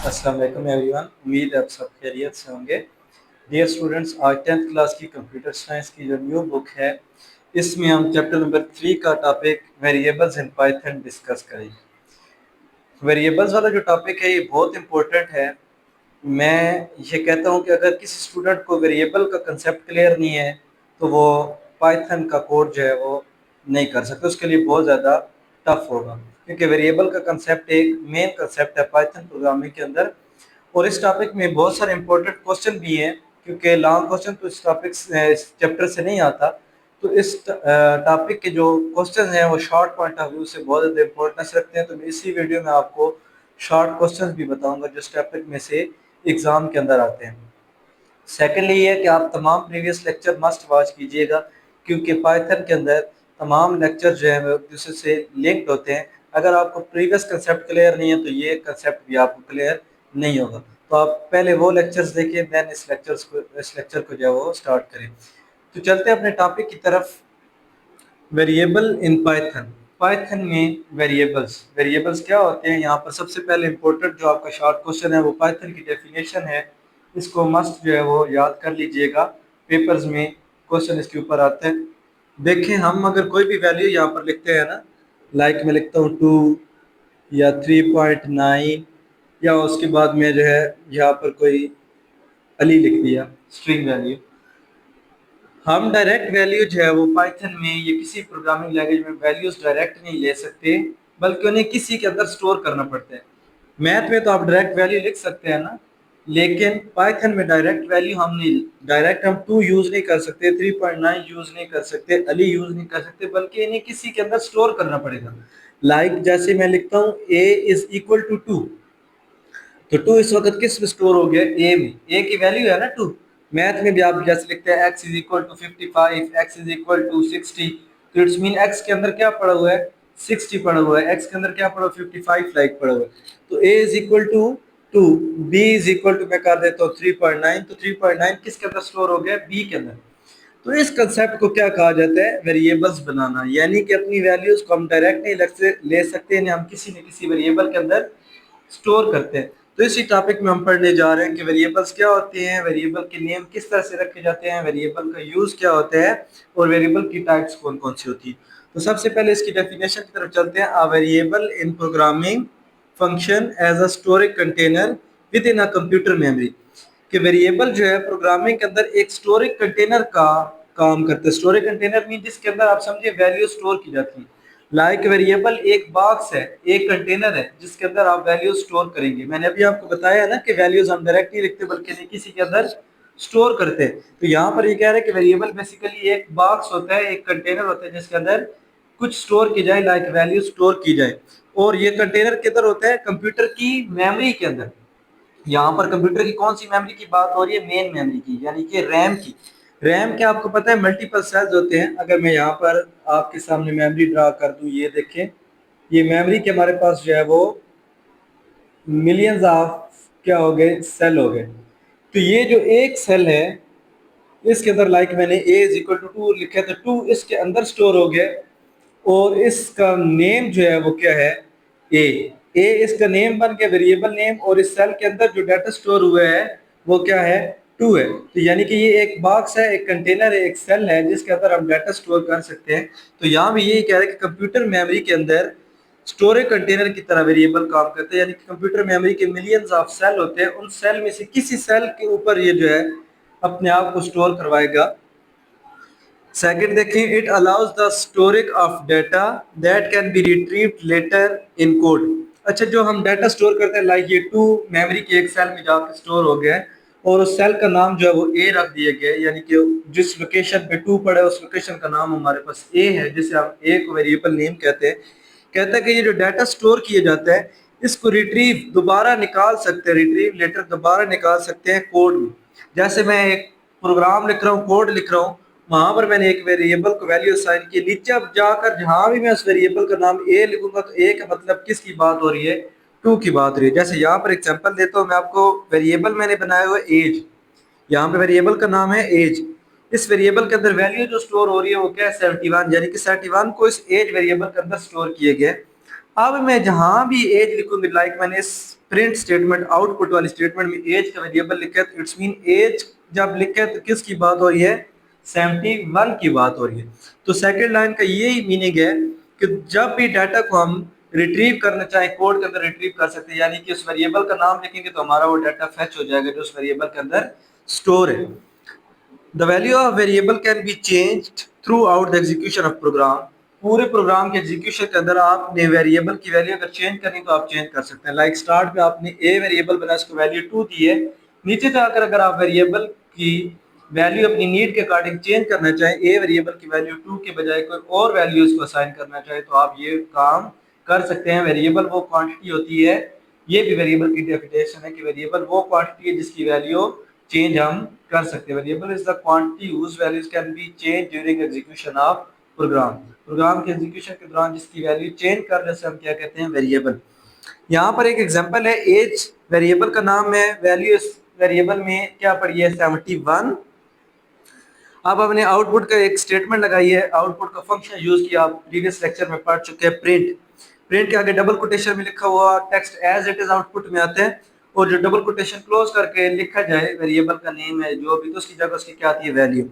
अस्सलाम वालेकुम एवरीवन। उम्मीद है आप सब खैरियत से होंगे। डियर स्टूडेंट्स, आज 10th क्लास की कंप्यूटर साइंस की जो न्यू बुक है, इसमें हम चैप्टर नंबर 3 का topic variables in Python discuss करेंगे। वेरिएबल्स वाला जो टॉपिक है ये बहुत इंपॉर्टेंट है। मैं ये कहता हूँ कि अगर किसी स्टूडेंट को वेरिएबल का कंसेप्ट क्लियर नहीं है तो वो पाइथन का कोड जो है वो नहीं कर सकते, उसके लिए बहुत ज़्यादा टफ होगा, क्योंकि वेरिएबल का कंसेप्ट एक मेन कंसेप्ट है पाइथन प्रोग्रामिंग के अंदर। और इस टॉपिक में बहुत सारे इंपॉर्टेंट क्वेश्चन भी हैं, क्योंकि लॉन्ग क्वेश्चन तो इस टॉपिक इस चैप्टर से नहीं आता। तो इस टॉपिक के जो क्वेश्चन हैं वो शॉर्ट पॉइंट ऑफ व्यू से बहुत ज़्यादा इंपॉर्टेंस रखते हैं। तो मैं इसी वीडियो में आपको शॉर्ट क्वेश्चन भी बताऊंगा जो इस टॉपिक में से एग्ज़ाम के अंदर आते हैं। सेकेंडली ये है कि आप तमाम प्रीवियस लेक्चर मस्ट वॉच कीजिएगा, क्योंकि पाइथन के अंदर तमाम लेक्चर जो है वो एक दूसरे से लिंक्ड होते हैं। अगर आपको प्रीवियस कंसेप्ट क्लियर नहीं है तो ये कंसेप्ट भी आपको क्लियर नहीं होगा। तो आप पहले वो लेक्चर्स देखिए, देन इस लेक्चर को जो है वो स्टार्ट करें। तो चलते हैं अपने टॉपिक की तरफ। Variable in Python. पाइथन में वेरिएबल्स वेरिएबल्स क्या होते हैं, यहाँ पर सबसे पहले इंपॉर्टेंट जो आपका शॉर्ट क्वेश्चन है वो पाइथन की डेफिनेशन है। इसको मस्ट जो है वो याद कर लीजिएगा, पेपर्स में क्वेश्चन इसके ऊपर आते हैं। देखें, हम अगर कोई भी वैल्यू यहाँ पर लिखते हैं ना, लाइक मैं लिखता हूँ 2 या 3.9, या उसके बाद में जो है यहाँ पर कोई अली लिख दिया स्ट्रिंग वैल्यू। हम डायरेक्ट वैल्यू जो है वो पाइथन में या किसी प्रोग्रामिंग लैंग्वेज में वैल्यूज डायरेक्ट नहीं ले सकते, बल्कि उन्हें किसी के अंदर स्टोर करना पड़ता है। मैथ में तो आप डायरेक्ट वैल्यू लिख सकते हैं ना, लेकिन पाइथन में डायरेक्ट वैल्यू हम नहीं, डायरेक्ट हम 2 यूज नहीं कर सकते, 3.9 यूज नहीं कर सकते, अली यूज नहीं कर सकते, बल्कि इन्हें किसी के अंदर स्टोर करना पड़ेगा। लाइक जैसे मैं लिखता हूँ a इज इक्वल टू 2, तो 2 इस वक्त किस में स्टोर हो गया, ए में। ए की वैल्यू है ना 2। मैथ में भी आप जैसे लिखते हैं x is equal to 55, x is equal to 60, तो इट्स मीन x के अंदर क्या पड़ा हुआ है, 60 पड़ा हुआ है, x के अंदर क्या पड़ा हुआ है, 55 लाइक पड़ा हुआ है। तो a is equal to 2, b is equal to मैं कर देता हूँ 3.9, तो 3.9 किसके अंदर स्टोर हो गया, b के अंदर। तो इस कंसेप्ट को क्या कहा जाता है, वेरिएबल्स बनाना, यानी कि अपनी वैल्यूज को हम डायरेक्ट नहीं ले सकते, इन्हें हम किसी न किसी वेरिएबल के अंदर स्टोर करते हैं। तो इसी टॉपिक में हम पढ़ने जा रहे हैं कि वेरिएबल्स क्या होते हैं, वेरिएबल के नेम किस तरह से रखे जाते हैं, वेरिएबल का यूज क्या होता है, और वेरिएबल की टाइप्स कौन कौन सी होती है। तो सबसे पहले इसकी डेफिनेशन की तरफ चलते हैं। A variable in programming function as a storage container within a computer memory. कि वेरिएबल जो है प्रोग्रामिंग के अंदर एक स्टोरेज कंटेनर का काम करते हैं। स्टोरेज कंटेनर मीन जिसके अंदर आप समझिए वैल्यू स्टोर की जाती है। लाइक वेरिएबल एक बॉक्स है, एक कंटेनर है जिसके अंदर आप वैल्यू स्टोर करेंगे। मैंने अभी आपको बताया ना कि वैल्यूज हम डायरेक्ट नहीं लिखते, बल्कि नहीं किसी के अंदर स्टोर करते हैं। तो यहाँ पर ये कह रहे हैं कि वेरिएबल बेसिकली एक बॉक्स होता है, एक कंटेनर होता है जिसके अंदर कुछ स्टोर की जाए, लाइक वैल्यू स्टोर की जाए। और ये कंटेनर किधर होता है, कंप्यूटर की मेमोरी के अंदर। यहाँ पर कंप्यूटर की कौन सी मेमोरी की बात हो रही है, मेन मेमोरी की, यानी कि रैम की। रैम के आपको पता है मल्टीपल सेल्स होते हैं। अगर मैं यहाँ पर आपके सामने मेमोरी ड्रा कर दूं, ये देखें, ये मेमोरी के हमारे पास जो है वो मिलियंस ऑफ क्या हो गए, सेल हो गए। तो ये जो एक सेल है इसके अंदर लाइक मैंने a इज इक्वल टू 2 लिखा है, तो 2 इसके अंदर स्टोर हो गया, और इसका नेम जो है वो क्या है, ए। ए इसका नेम बन गया, वेरिएबल नेम, और इस सेल के अंदर जो डाटा स्टोर हुआ है वो क्या है, 2 है। तो यानी कि ये एक बॉक्स है, एक कंटेनर है, एक सेल है जिसके अंदर हम डाटा स्टोर कर सकते हैं। तो यहाँ भी यही कह रहे हैं कि कंप्यूटर मेमोरी के अंदर स्टोरेज कंटेनर की तरह वेरिएबल काम करते हैं, यानी कि कंप्यूटर मेमोरी के मिलियंस ऑफ सेल होते हैं, उन सेल में से किसी सेल के ऊपर ये जो है अपने आप को स्टोर करवाएगा। सेकंड देखें, it allows the storage of data that can be retrieved later in code. अच्छा, जो हम डाटा स्टोर करते हैं, लाइक ये 2 मेमोरी के एक सेल में जाकर स्टोर हो गया है, और उस सेल का नाम जो है वो ए रख दिया गया है, यानी कि जिस लोकेशन पे 2 पड़ा है उस लोकेशन का नाम हमारे पास ए है, जिसे हम ए को वेरिएबल नेम कहते हैं। कहता है कि ये जो डाटा स्टोर किया जाता है इसको रिट्रीव दोबारा निकाल सकते हैं, रिट्रीव लेटर दोबारा निकाल सकते हैं कोड में। जैसे मैं एक प्रोग्राम लिख रहा हूँ, कोड लिख रहा हूँ, वहां पर मैंने एक वेरिएबल को वैल्यू असाइन की, नीचे अब जाकर जहां भी मैं उस वेरिएबल का नाम ए लिखूंगा तो ए का मतलब किसकी बात हो रही है, 2 की बात हो रही है। जैसे यहाँ पर एग्जांपल देता हूँ मैं आपको, वेरिएबल मैंने बनाया हुआ है एज, यहाँ पे वेरिएबल का नाम है एज। इस वेरिएबल के अंदर वैल्यू जो स्टोर हो रही है वो क्या है, 71, यानी कि 71 को इस एज वेरिएबल के अंदर स्टोर किए गए। अब मैं जहां भी एज लिखूंगी, लाइक मैंने इस प्रिंट स्टेटमेंट आउटपुट वाली स्टेटमेंट में एज का वेरिएबल लिखा है, तो इट्स मीन एज जब लिखा है तो किसकी बात हो रही है, 71 की बात हो रही है। तो सेकंड लाइन का यही मीनिंग है कि जब भी डाटा को हम रिट्रीव करना चाहें कोड के अंदर रिट्रीव कर सकते हैं, यानी कि उस वेरिएबल का नाम लिखेंगे तो हमारा वो डाटा फेच हो जाएगा जो उस वेरिएबल के अंदर स्टोर है। The value of variable can be changed throughout the execution of program. पूरे प्रोग्राम के एग्जीक्यूशन के अंदर आपने वेरिएबल की वैल्यू अगर चेंज करनी तो आप चेंज कर सकते हैं। लाइक स्टार्ट में आपने ए वेरिएबल बनाया, उसको वैल्यू 2 दी है, नीचे जाकर अगर आप वेरिएबल की वैल्यू अपनी नीड के अकॉर्डिंग चेंज करना चाहें, ए वेरिएबल की वैल्यू 2 के बजाय कोई और वैल्यू उसको असाइन करना चाहे तो आप ये काम कर सकते हैं। वेरिएबल वो क्वांटिटी होती है, ये भी वेरिएबल की डेफिनेशन है कि वेरिएबल वो क्वांटिटी है जिसकी वैल्यू चेंज हम कर सकते हैं। Variable is the quantity whose values can be change during execution of program. Program के एग्जीक्यूशन के दौरान जिसकी वैल्यू चेंज करने से हम क्या कहते हैं, वेरिएबल। यहाँ पर एक एग्जांपल है, एज वेरिएबल का नाम है, वैल्यू इस वेरिएबल में क्या पड़ी है, 71। अब हमने आउटपुट का एक स्टेटमेंट लगाई है, आउटपुट का फंक्शन यूज किया, आप प्रीवियस लेक्चर में पढ़ चुके हैं। प्रिंट, प्रिंट के आगे डबल कोटेशन में लिखा हुआ text as it is output में आता है, और जो डबल कोटेशन क्लोज करके लिखा जाए वेरिएबल का नेम है जो भी, तो उसकी जगह उसकी क्या आती है, वैल्यू।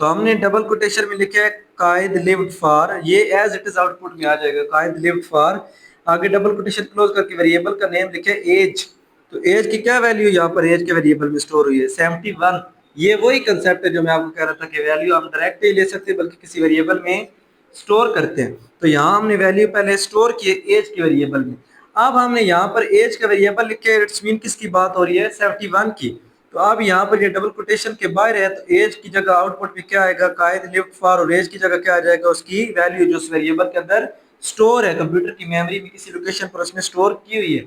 तो हमने डबल कोटेशन में लिखा है कायद लिव्ड फॉर, ये एज इट इज आउटपुट में आ जाएगा, कायद लिव्ड फॉर, आगे डबल कोटेशन क्लोज करके वेरिएबल का नेम लिखे एज। तो एज की क्या वैल्यू यहाँ पर एज के वेरिएबल में स्टोर हुई है, 71। ये वही कंसेप्ट है जो मैं आपको कह रहा था कि वैल्यू हम डायरेक्ट नहीं ले सकते बल्कि किसी वेरिएबल में स्टोर करते हैं। तो यहाँ हमने वैल्यू पहले स्टोर की एज के वेरिएबल में, अब हमने यहाँ पर एज का वेरिएबल लिखे, इट्स मीन किसकी बात हो रही है, 71 की। तो अब यहाँ पर ये डबल कोटेशन के बाहर है, तो एज की जगह आउटपुट में क्या आएगा, कायद लिव्ड फॉर, और एज की जगह क्या आ जाएगा, उसकी वैल्यू जो उस वेरिएबल के अंदर स्टोर है, कंप्यूटर की मेमोरी में किसी लोकेशन पर उसने स्टोर की हुई है।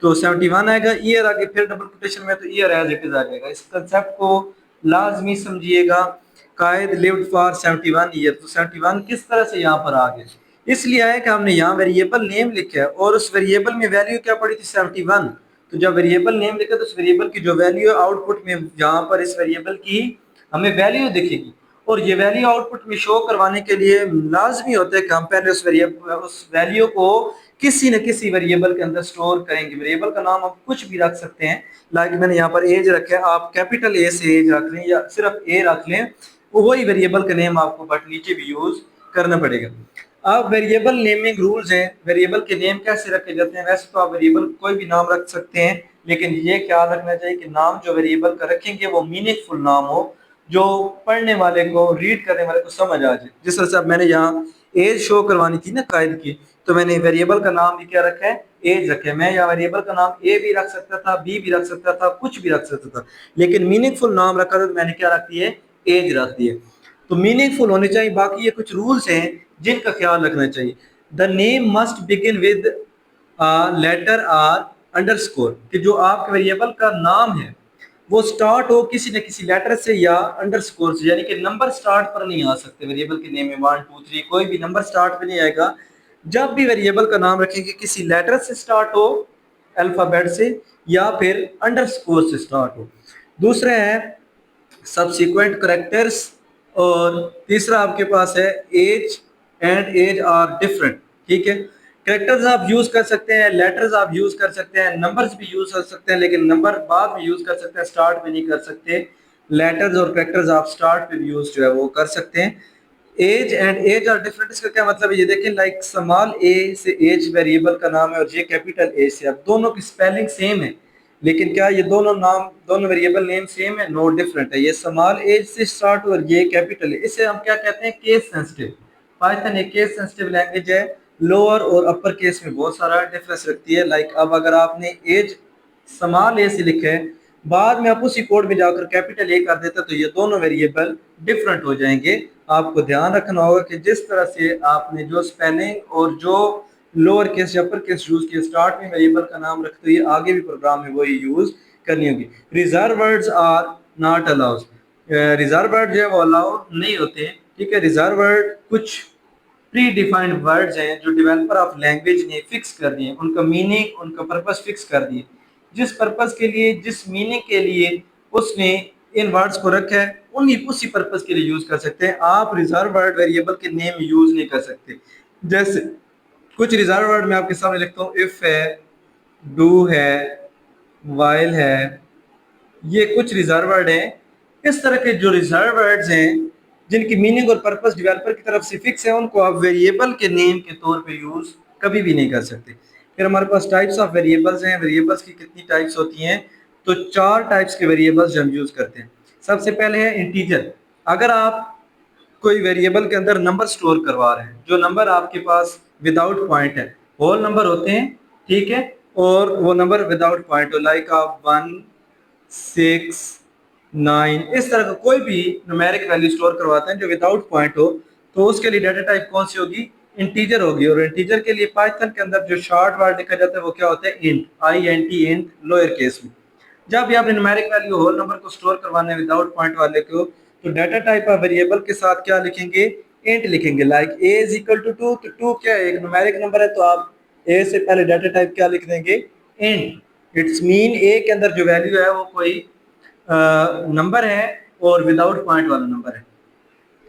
तो 71 आएगा, ईयर आगे फिर डबल कोटेशन में, तो ईयर एज इट इज आ जाएगा। इस कंसेप्ट को लाजमी समझिएगा, कायद लिव्ड फॉर 71 ईयर। तो 71 किस तरह से यहाँ पर आ गया, इसलिए है कि हमने यहाँ वेरिएबल नेम लिखा है और उस वेरिएबल में वैल्यू क्या पड़ी थी, 71। तो जब वेरिएबल नेम लिखा तो उस वेरिएबल की जो वैल्यू है आउटपुट में, यहाँ पर इस वेरिएबल की हमें वैल्यू दिखेगी, और ये वैल्यू आउटपुट में शो करवाने के लिए लाजमी होता है कि हम पहले उस वैल्यू को किसी न किसी वेरिएबल के अंदर स्टोर करेंगे। वेरिएबल का नाम आप कुछ भी रख सकते हैं, लाइक मैंने यहाँ पर एज रखा है, आप कैपिटल ए से एज रख लें या सिर्फ ए रख लें, वही वेरिएबल का नेम आपको बट नीचे भी यूज करना पड़ेगा। अब वेरिएबल नेमिंग रूल्स हैं, वेरिएबल के नेम कैसे रखे जाते हैं। वैसे तो आप वेरिएबल कोई भी नाम रख सकते हैं, लेकिन ये ख्याल रखना चाहिए कि नाम जो वेरिएबल का रखेंगे वो मीनिंगफुल नाम हो, जो पढ़ने वाले को, रीड करने वाले को समझ आ जाए। जिस तरह से अब मैंने यहाँ एज शो करवानी थी ना कायद की, तो मैंने वेरिएबल का नाम भी क्या रखा है, एज रखे। मैं यहाँ वेरिएबल का नाम ए भी रख सकता था, बी भी रख सकता था, कुछ भी रख सकता था, लेकिन मीनिंगफुल नाम रखा था तो मैंने क्या रख दिया, एज रख दिया। तो मीनिंगफुल होने चाहिए। बाकी ये कुछ रूल्स हैं जिनका ख्याल रखना चाहिए। The name must begin with letter or underscore, कि जो आपके वेरिएबल का नाम है वो स्टार्ट हो किसी न किसी लेटर से या अंडरस्कोर से, यानी कि नंबर स्टार्ट पर नहीं आ सकते। वेरिएबल के नेम में 1 2 3 कोई भी नंबर स्टार्ट पे नहीं आएगा। जब भी वेरिएबल का नाम रखेंगे किसी लेटर से स्टार्ट हो, अल्फाबेट से, या फिर अंडरस्कोर से स्टार्ट हो। दूसरा है सब्सिक्वेंट करेक्टर्स, और तीसरा आपके पास है H and H are different. ठीक है, करेक्टर्स आप यूज कर सकते हैं, लेटर्स आप यूज कर सकते हैं, नंबर्स भी यूज कर सकते हैं, लेकिन नंबर बाद में यूज कर सकते हैं, स्टार्ट में नहीं कर सकते। लेटर्स और करेक्टर्स आप स्टार्ट पे भी यूज जो है वो कर सकते हैं। H and H are different, इसका क्या मतलब है, ये देखें, लाइक स्मॉल ए से एज वेरिएबल का नाम है और ये कैपिटल ए से, अब दोनों की स्पेलिंग सेम है, लेकिन क्या ये दोनों नाम, दोनों वेरिएबल नेम सेम है, नो डिफरेंट है। ये स्मॉल एज से स्टार्ट और ये कैपिटल है, इसे हम क्या कहते हैं, केस सेंसिटिव। पाइथन एक केस सेंसिटिव लैंग्वेज है, लोअर और अपर केस में बहुत सारा डिफरेंस रखती है। लाइक अब अगर आपने एज स्मॉल ए से लिखा है, बाद में आप उसी कोड में जाकर कैपिटल ए कर देता, तो ये दोनों वेरिएबल डिफरेंट हो जाएंगे। आपको ध्यान रखना होगा कि जिस तरह से आपने जो स्पेलिंग और जो लोअर केस या अपर केस यूज किया, स्टार्ट में वेरिएबल का नाम रखते हुए आगे भी प्रोग्राम में वही यूज करनी होगी। Reserve words are not allowed, reserve word जो है वो अलाउ नहीं होते हैं। ठीक है, रिजर्व वर्ड कुछ प्री डिफाइंड वर्ड्स हैं जो डेवलपर ऑफ लैंग्वेज ने फिक्स कर दिए, उनका मीनिंग, उनका पर्पस फिक्स कर दिए। जिस पर्पस के लिए, जिस मीनिंग के लिए उसने इन वर्ड्स को रखा है, उन्हीं उसी पर्पस के लिए यूज कर सकते हैं। आप रिजर्व वर्ड वेरिएबल के नेम यूज नहीं कर सकते। जैसे कुछ रिजर्व वर्ड मैं आपके सामने लिखता हूँ, इफ है, डू है, वाइल है, ये कुछ रिजर्व वर्ड हैं। इस तरह के जो रिजर्व वर्ड्स हैं जिनकी मीनिंग और पर्पस डेवलपर की तरफ से फिक्स है, उनको आप वेरिएबल के नेम के तौर पे यूज कभी भी नहीं कर सकते। फिर हमारे पास टाइप्स ऑफ वेरिएबल्स हैं। वेरिएबल्स की कितनी टाइप्स होती हैं? तो 4 टाइप्स के वेरिएबल्स हम यूज करते हैं। सबसे पहले है इंटीजर। अगर आप कोई वेरिएबल के अंदर नंबर स्टोर करवा रहे हैं, जो नंबर आपके पास विदाउट पॉइंट है, होल नंबर होते हैं, ठीक है, और वो नंबर विदाउट पॉइंट हो, लाइक आप 1, 6, 9, इस तरह का कोई भी न्यूमेरिक वैल्यू स्टोर करवाते हैं जो विदाउट पॉइंट हो, तो उसके लिए डाटा टाइप कौन सी होगी? इंटीजर होगी। और इंटीजर के लिए पाइथन के अंदर जो शॉर्ट वर्ड लिखा जाता है वो क्या होता है? Int, INT, int, lower case में। जब भी आपने न्यूमेरिक वैल्यू होल नंबर को स्टोर करवाना है विदाउट पॉइंट वाले को, तो डाटा टाइप ऑफ वेरिएबल के साथ क्या लिखेंगे? इंट लिखेंगे। Like a is equal to 2, तो 2 क्या है? एक न्यूमेरिक नंबर है, तो आप a से पहले डाटा टाइप क्या लिख देंगे? इंट। इट्स मीन a के अंदर जो वैल्यू है वो कोई नंबर है और विदाउट पॉइंट वाला नंबर है।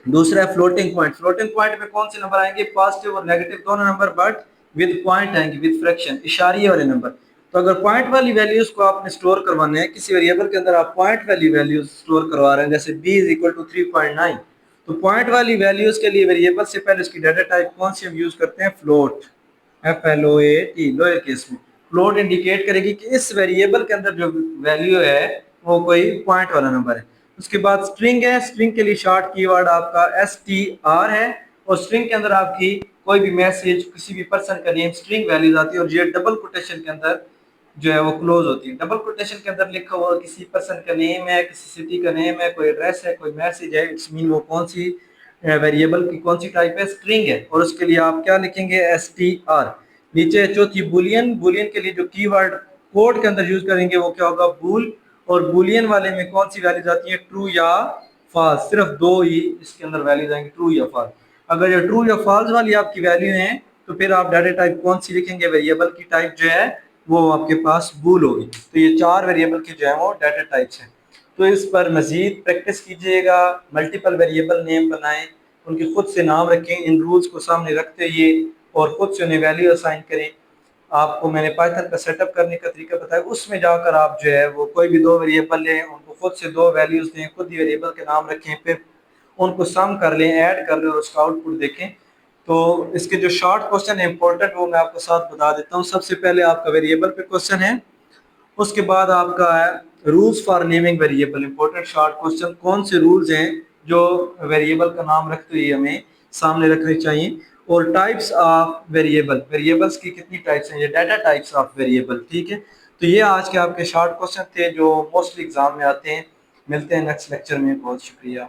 दूसरा है फ्लोटिंग पॉइंट। फ्लोटिंग पॉइंट में कौन से नंबर आएंगे? पॉजिटिव और नेगेटिव दोनों नंबर, बट विद पॉइंट आएंगे, विद फ्रैक्शन, इशारिये वाले नंबर। तो अगर पॉइंट वाली वैल्यूज को आपने स्टोर करवाना है किसी वेरिएबल के अंदर, आप पॉइंट वाली वैल्यूज स्टोर करवा रहे हैं, जैसे b इज इक्वल टू 3.9, तो पॉइंट वाली वैल्यूज के लिए वेरिएबल से पहले इसकी डाटा टाइप कौन सी हम यूज करते हैं? फ्लोट, FLOAT, लोअर केस में। फ्लोट इंडिकेट करेगी कि इस वेरिएबल के अंदर जो वैल्यू है वो कोई पॉइंट वाला नंबर है। उसके बाद स्ट्रिंग है। स्ट्रिंग के लिए शॉर्ट कीवर्ड आपका STR है, और स्ट्रिंग के अंदर आपकी कोई भी मैसेज, किसी भी पर्सन का नेम, स्ट्रिंग वैल्यूज आती है, और ये डबल कोटेशन के अंदर जो है वो क्लोज होती है। डबल कोटेशन के अंदर लिखा हुआ किसी पर्सन का नेम है, किसी सिटी का नेम है, कोई एड्रेस है, कोई मैसेज है, इट्स मीन वो कौन सी वेरिएबल की कौन सी टाइप है? स्ट्रिंग है, और उसके लिए आप क्या लिखेंगे? STR। नीचे चौथी बुलियन। बुलियन के लिए जो कीवर्ड कोड के अंदर यूज करेंगे वो क्या होगा? बूल। और बुलियन वाले में कौन सी वैल्यूज आती है? ट्रू या फॉल्स। सिर्फ दो ही इसके अंदर वैल्यूज आएंगी, ट्रू या फॉल्स। अगर ये ट्रू या फॉल्स वाली आपकी वैल्यू है तो फिर आप डाटा टाइप कौन सी लिखेंगे? वेरिएबल की टाइप जो है वो आपके पास बूल होगी। तो ये 4 वेरिएबल की जो है वो डाटा टाइप्स हैं। तो इस पर मजीद प्रैक्टिस कीजिएगा, मल्टीपल वेरिएबल नेम बनाएं, उनके खुद से नाम रखें इन रूल्स को सामने रखते हुए, और खुद से उन्हें वैल्यू असाइन करें। आपको मैंने पाइथन का सेटअप करने का तरीका बताया, उसमें जाकर आप जो है वो कोई भी 2 वेरिएबल लें, उनको खुद से 2 वैल्यूज दें, खुद ही वेरिएबल के नाम रखें, फिर उनको सम कर लें, ऐड कर लें और उसका आउटपुट देखें। तो इसके जो शॉर्ट क्वेश्चन है इंपॉर्टेंट, वो मैं आपको साथ बता देता हूँ। सबसे पहले आपका वेरिएबल पे क्वेश्चन है, उसके बाद आपका है rules for naming variable. Important short question, कौन से रूल्स हैं जो वेरिएबल का नाम रखते हुए हमें सामने रखने चाहिए। और टाइप्स ऑफ वेरिएबल, वेरिएबल्स की कितनी टाइप्स हैं, ये डाटा टाइप्स ऑफ वेरिएबल, ठीक है। तो ये आज के आपके शॉर्ट क्वेश्चन थे जो मोस्टली एग्जाम में आते हैं। मिलते हैं नेक्स्ट लेक्चर में। बहुत शुक्रिया।